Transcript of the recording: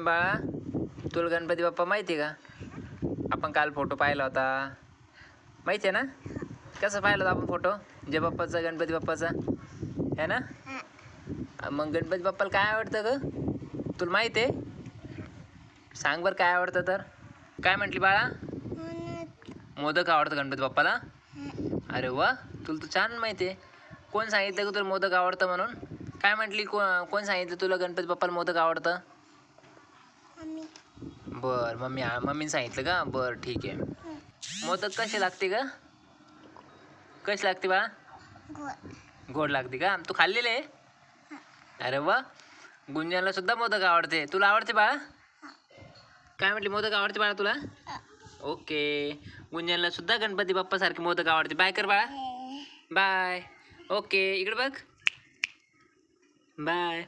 बाळा, तुला गणपती बाप्पा माहिती आहे का? आपण काल फोटो पाहिला होता, माहिती आहे ना? कसं पाहिलं होतं आपण फोटो? जय बाप्पाचा, गणपती बाप्पाचा, है ना? मग गणपती बाप्पाला काय आवडतं ग? तुला माहिती आहे? सांग बरं काय आवडतं तर. काय म्हटली बाळा? मोदक आवडतं गणपती बाप्पाला. अरे वा, तुला तर छान माहिती आहे. कोण सांगितलं का तुला मोदक आवडतं म्हणून? काय म्हटली, कोण सांगितलं तुला गणपती बाप्पाला मोदक आवडतं? बर, मम्मीने सांगितलं का? बर, ठीक आहे. मोदक कसे लागते का? कशी लागते बाळा? गोड लागते का? तू खाल्लेले आहे? अरे वा, गुंजनला सुद्धा मोदक आवडते. तुला आवडते बाळा? काय म्हटली, मोदक आवडते बाळा तुला? ओके. गुंजनला सुद्धा गणपती बाप्पा सारखे मोदक आवडते. बाय कर बाळा. बाय. ओके, इकडे बघ. बाय.